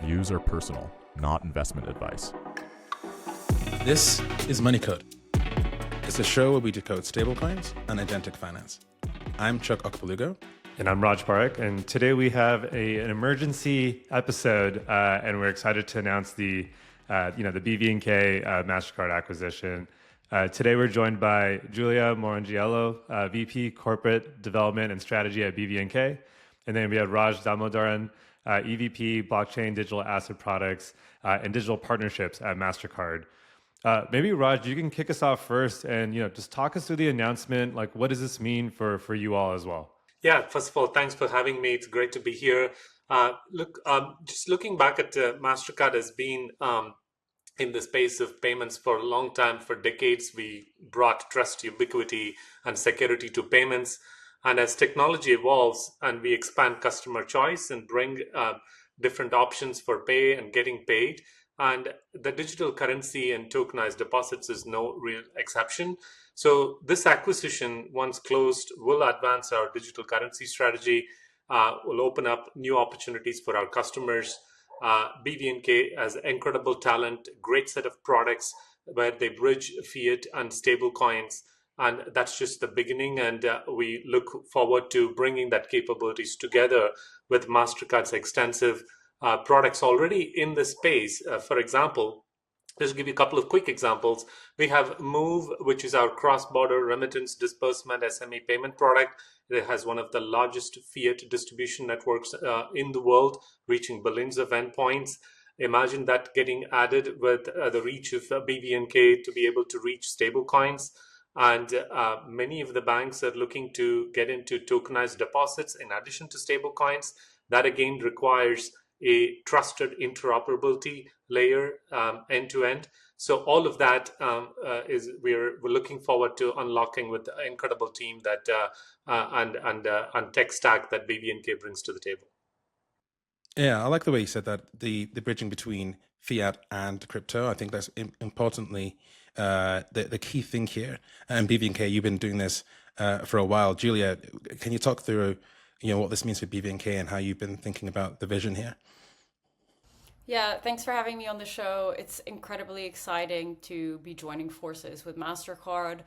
Views are personal, not investment advice. This is Money Code. It's a show where we decode stablecoins and agentic finance. I'm Chuk Okpalugo. And I'm Parekh, and today we have an emergency episode, and we're excited to announce the BVNK Mastercard acquisition. Today we're joined by Julia Morangiello, VP Corporate Development and Strategy at BVNK, and then we have Raj Damodaran, EVP Blockchain Digital Asset Products and Digital Partnerships at Mastercard. Maybe Raj, you can kick us off first, and just talk us through the announcement. Like, what does this mean for you all as well? Yeah, first of all, thanks for having me. It's great to be here. Just looking back at Mastercard has been in the space of payments for a long time. For decades, we brought trust, ubiquity, and security to payments. And as technology evolves and we expand customer choice and bring different options for pay and getting paid, and the digital currency and tokenized deposits is no real exception. So this acquisition, once closed, will advance our digital currency strategy, will open up new opportunities for our customers. BVNK has incredible talent, great set of products where they bridge fiat and stablecoins. And that's just the beginning. And we look forward to bringing that capabilities together with Mastercard's extensive products already in the space. For example, just to give you a couple of quick examples, we have Move, which is our cross-border remittance disbursement SME payment product. It has one of the largest fiat distribution networks in the world, reaching billions of endpoints. Imagine that getting added with the reach of BVNK to be able to reach stablecoins. And many of the banks are looking to get into tokenized deposits in addition to stablecoins. That again requires a trusted interoperability layer end to end. So all of that is we're looking forward to unlocking with the incredible team that and tech stack that BVNK brings to the table. Yeah, I like the way you said that, the bridging between fiat and crypto. I think that's importantly the key thing here. And BVNK, you've been doing this for a while. Julia, can you talk through what this means for BVNK and how you've been thinking about the vision here? Yeah, thanks for having me on the show. It's incredibly exciting to be joining forces with Mastercard.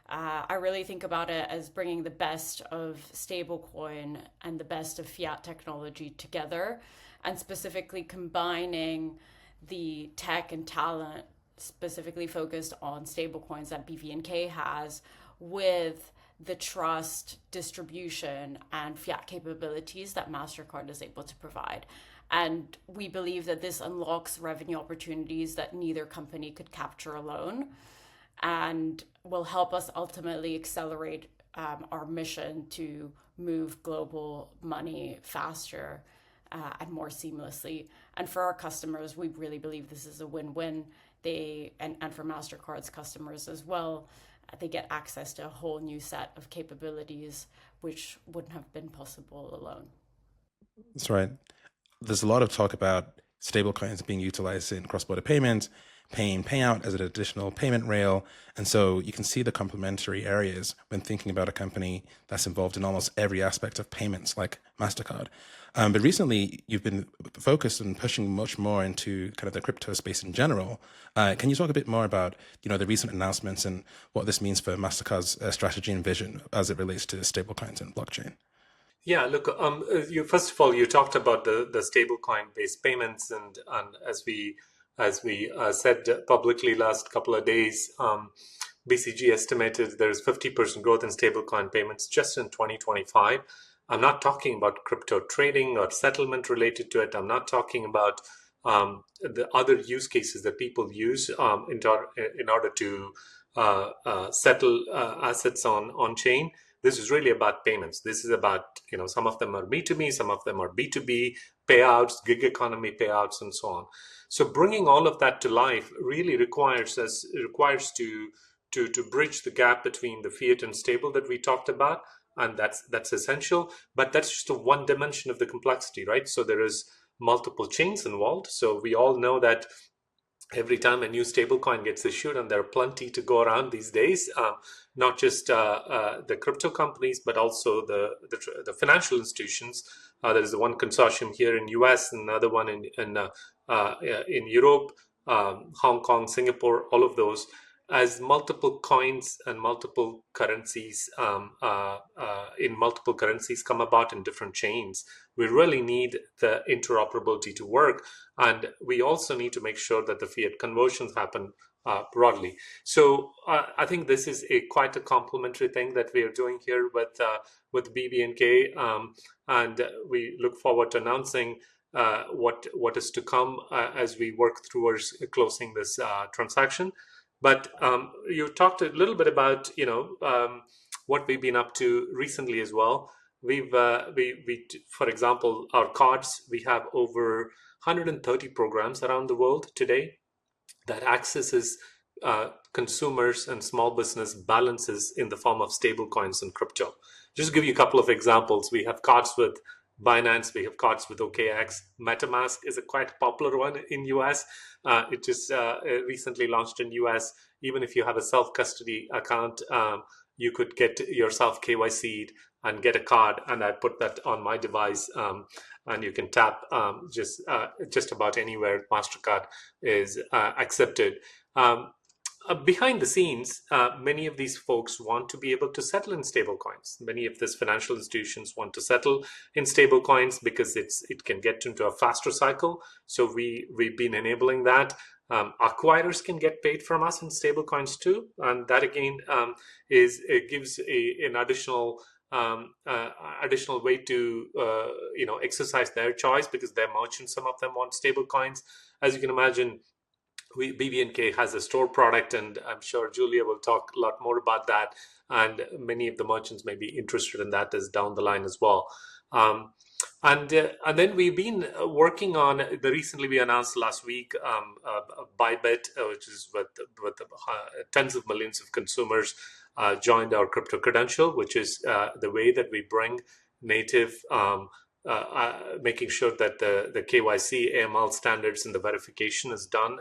I really think about it as bringing the best of stablecoin and the best of fiat technology together, and specifically combining the tech and talent specifically focused on stablecoins that BVNK has with the trust, distribution, and fiat capabilities that Mastercard is able to provide. And we believe that this unlocks revenue opportunities that neither company could capture alone, and will help us ultimately accelerate our mission to move global money faster and more seamlessly. And for our customers, we really believe this is a win-win. And for Mastercard's customers as well, they get access to a whole new set of capabilities which wouldn't have been possible alone. That's right. There's a lot of talk about stablecoins being utilized in cross-border payments, paying payout as an additional payment rail. And so you can see the complementary areas when thinking about a company that's involved in almost every aspect of payments like Mastercard. But recently, you've been focused on pushing much more into kind of the crypto space in general. Can you talk a bit more about the recent announcements and what this means for Mastercard's strategy and vision as it relates to stablecoins and blockchain? Yeah, look, first of all, you talked about the stablecoin-based payments, and as we said publicly last couple of days, BCG estimated there's 50% growth in stablecoin payments just in 2025. I'm not talking about crypto trading or settlement related to it. I'm not talking about the other use cases that people use in order to settle assets on chain. This is really about payments. This is about, some of them are B2B, some of them are B2B, payouts, gig economy payouts, and so on. So bringing all of that to life really requires to bridge the gap between the fiat and stable that we talked about. And that's essential, but that's just one dimension of the complexity, right? So there is multiple chains involved. So we all know that every time a new stablecoin gets issued, and there are plenty to go around these days, not just the crypto companies, but also the financial institutions There is one consortium here in US, another one in Europe, Hong Kong, Singapore, all of those. As multiple coins and multiple currencies in multiple currencies come about in different chains, we really need the interoperability to work, and we also need to make sure that the fiat conversions happen broadly. So I think this is quite a complementary thing that we are doing here with BVNK, and we look forward to announcing what is to come as we work towards closing this transaction. But you talked a little bit about what we've been up to recently as well. We've for example, our cards, we have over 130 programs around the world today that accesses consumers and small business balances in the form of stablecoins and crypto. Just to give you a couple of examples, we have cards with Binance, we have cards with OKX. MetaMask is a quite popular one in US. It just recently launched in US. Even if you have a self-custody account, you could get yourself KYC'd and get a card, and I put that on my device, and you can tap just about anywhere Mastercard is accepted. Behind the scenes, many of these folks want to be able to settle in stablecoins. Many of these financial institutions want to settle in stablecoins because it can get into a faster cycle. So we've been enabling that. Acquirers can get paid from us in stablecoins too, and that again gives an additional way to exercise their choice, because their merchants, some of them want stablecoins. As you can imagine, BVNK has a store product, and I'm sure Julia will talk a lot more about that. And many of the merchants may be interested in that as down the line as well. And then we've been working on recently we announced last week Bybit, which is with tens of millions of consumers joined our crypto credential, which is the way that we bring native. Making sure that the KYC, AML standards and the verification is done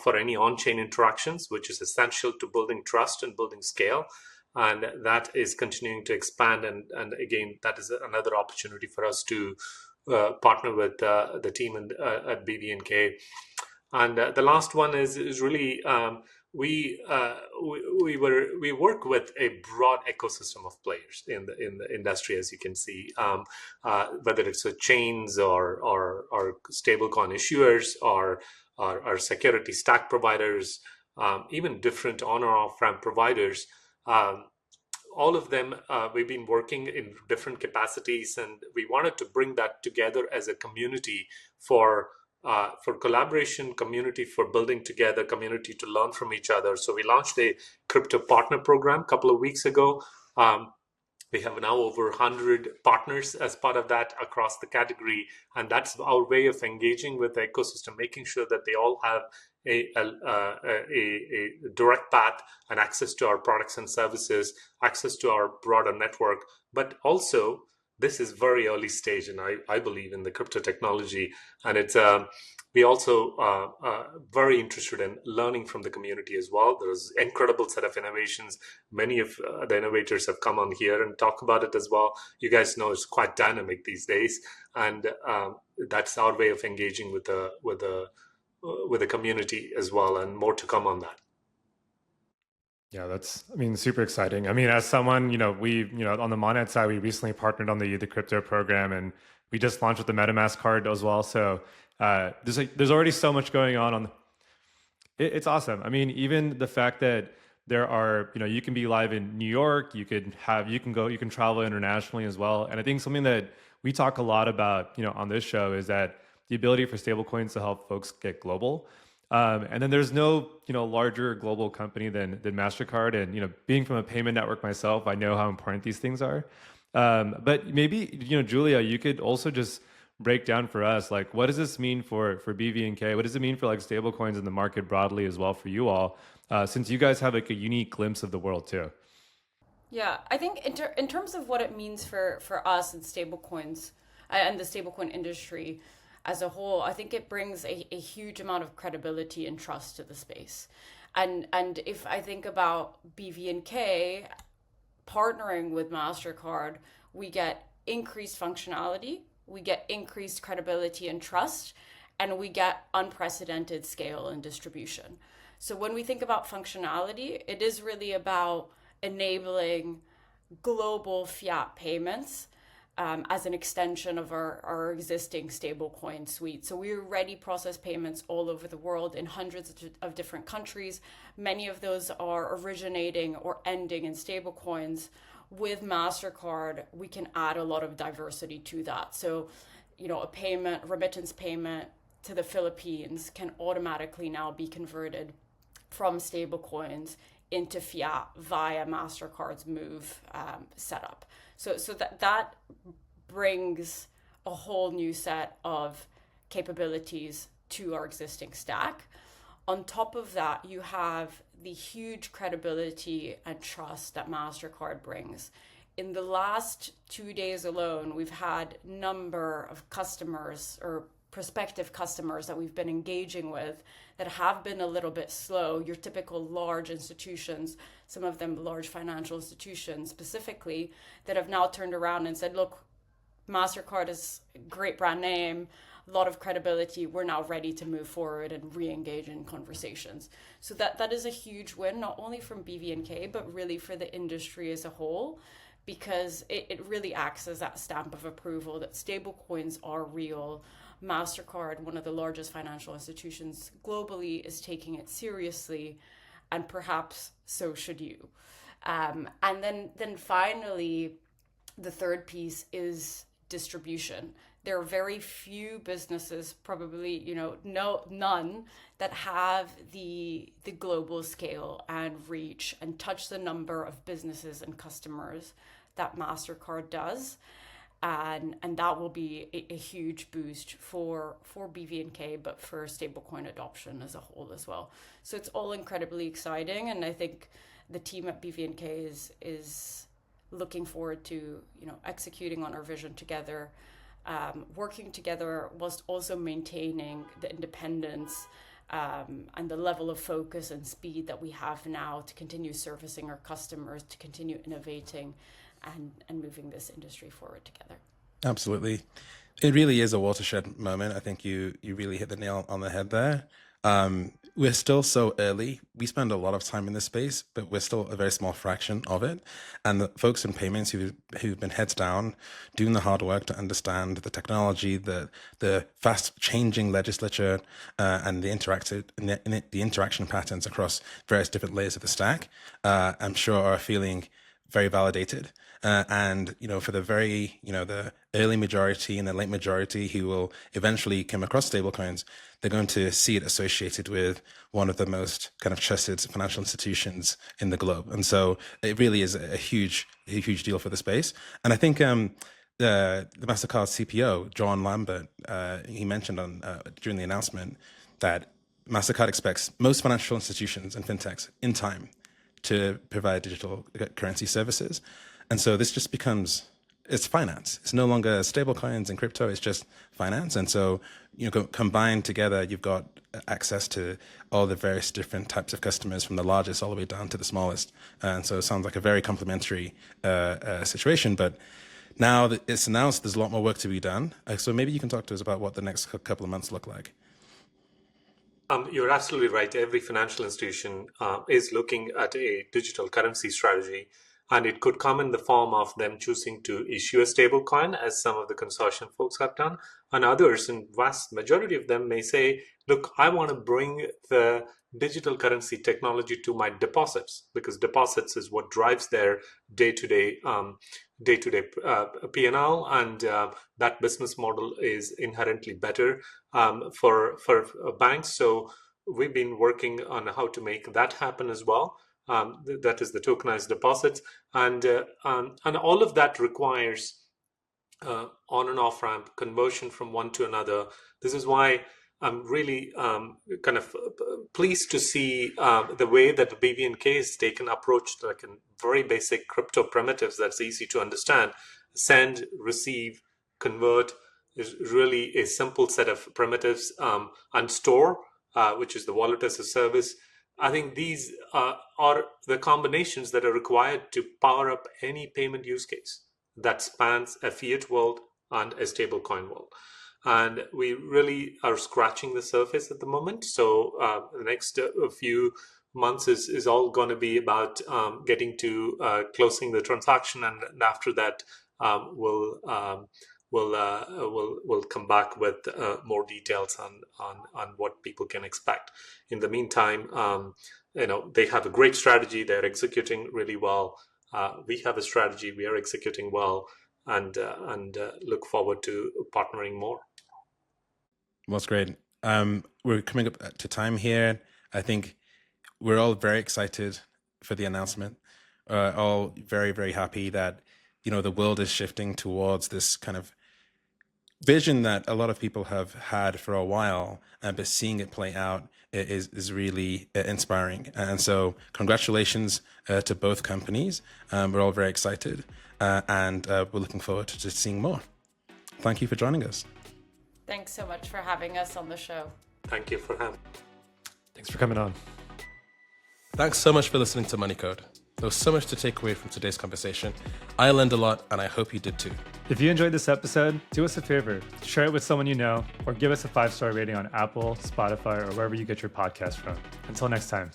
for any on-chain interactions, which is essential to building trust and building scale. And that is continuing to expand. And again, that is another opportunity for us to partner with the team at BVNK. And the last one is really we work with a broad ecosystem of players in the industry, as you can see, whether it's chains or stablecoin issuers or security stack providers, even different on or off ramp providers. All of them, we've been working in different capacities, and we wanted to bring that together as a community for collaboration, community for building together, community to learn from each other. So we launched a crypto partner program a couple of weeks ago. We have now over 100 partners as part of that across the category. And that's our way of engaging with the ecosystem, making sure that they all have a direct path and access to our products and services, access to our broader network. But also, this is very early stage, and I believe in the crypto technology. And it's we also very interested in learning from the community as well. There's an incredible set of innovations. Many of the innovators have come on here and talk about it as well. You guys know it's quite dynamic these days, and that's our way of engaging with the community as well, and more to come on that. Yeah, that's, super exciting. As someone, we, on the Monet side, we recently partnered on the crypto program, and we just launched with the MetaMask card as well. So there's already so much going on. It's awesome. Even the fact that there are, you can be live in New York, you can travel internationally as well. And I think something that we talk a lot about, on this show is that the ability for stablecoins to help folks get global. And then there's no, larger global company than Mastercard. And, being from a payment network myself, I know how important these things are. But maybe, Julia, you could also just break down for us, like, what does this mean for BVNK? What does it mean for stablecoins in the market broadly as well for you all, since you guys have a unique glimpse of the world too? Yeah, I think in terms of what it means for us and stablecoins and the stablecoin industry as a whole, I think it brings a huge amount of credibility and trust to the space. And if I think about BVNK partnering with Mastercard, we get increased functionality, we get increased credibility and trust, and we get unprecedented scale and distribution. So when we think about functionality, it is really about enabling global fiat payments as an extension of our existing stablecoin suite. So we already process payments all over the world in hundreds of different countries. Many of those are originating or ending in stablecoins. With Mastercard, we can add a lot of diversity to that. So, a remittance payment to the Philippines can automatically now be converted from stablecoins into fiat via Mastercard's Move setup. So that brings a whole new set of capabilities to our existing stack. On top of that, you have the huge credibility and trust that Mastercard brings. In the last 2 days alone, we've had a number of customers or prospective customers that we've been engaging with that have been a little bit slow. Your typical large institutions, some of them large financial institutions specifically, that have now turned around and said, look, Mastercard is a great brand name, a lot of credibility. We're now ready to move forward and re-engage in conversations. So that is a huge win, not only from BVNK, but really for the industry as a whole, because it really acts as that stamp of approval that stablecoins are real. Mastercard, one of the largest financial institutions globally, is taking it seriously, and perhaps so should you. And then finally, the third piece is distribution. There are very few businesses, probably none, that have the global scale and reach and touch the number of businesses and customers that Mastercard does. And that will be a huge boost for BVNK, but for stablecoin adoption as a whole as well. So it's all incredibly exciting, and I think the team at BVNK is looking forward to executing on our vision together, working together whilst also maintaining the independence and the level of focus and speed that we have now to continue servicing our customers, to continue innovating and moving this industry forward together. Absolutely. It really is a watershed moment. I think you really hit the nail on the head there. We're still so early. We spend a lot of time in this space, but we're still a very small fraction of it. And the folks in payments who've been heads down, doing the hard work to understand the technology, the fast changing legislature, and the interaction patterns across various different layers of the stack, I'm sure are feeling very validated. And for the very the early majority and the late majority who will eventually come across stablecoins, they're going to see it associated with one of the most kind of trusted financial institutions in the globe. And so it really is a huge deal for the space. And I think the Mastercard CPO, John Lambert, he mentioned during the announcement that Mastercard expects most financial institutions and fintechs in time to provide digital currency services. And so this just becomes, it's finance. It's no longer stablecoins and crypto, it's just finance. And so, combined together, you've got access to all the various different types of customers, from the largest all the way down to the smallest. And so it sounds like a very complementary situation. But now that it's announced, there's a lot more work to be done. So maybe you can talk to us about what the next couple of months look like. You're absolutely right. Every financial institution is looking at a digital currency strategy, and it could come in the form of them choosing to issue a stablecoin, as some of the consortium folks have done, and others, and vast majority of them, may say, look, I want to bring the digital currency technology to my deposits, because deposits is what drives their day-to-day P&L, and that business model is inherently better for banks. So we've been working on how to make that happen as well. That is the tokenized deposits, and all of that requires on and off ramp conversion from one to another. This is why I'm really kind of pleased to see the way that BVNK has taken approach to, like, in very basic crypto primitives that's easy to understand. Send, receive, convert is really a simple set of primitives, and store, which is the wallet as a service. I think these are the combinations that are required to power up any payment use case. that spans a fiat world and a stablecoin world. And we really are scratching the surface at the moment. So the next few months is all going to be about getting to closing the transaction, and after that we'll come back with more details on what people can expect. In the meantime, they have a great strategy. They're executing really well. We have a strategy. We are executing well, and look forward to partnering more. Well, that's great. We're coming up to time here. I think we're all very excited for the announcement. All very, very happy that, the world is shifting towards this kind of vision that a lot of people have had for a while, but seeing it play out is really inspiring. And so congratulations to both companies. We're all very excited, and we're looking forward to just seeing more. Thank you for joining us. Thanks so much for having us on the show. Thank you for having me. Thanks for coming on. Thanks so much for listening to Money Code. There was so much to take away from today's conversation. I learned a lot, and I hope you did too. If you enjoyed this episode, do us a favor, share it with someone you know, or give us a 5-star rating on Apple, Spotify, or wherever you get your podcast from. Until next time.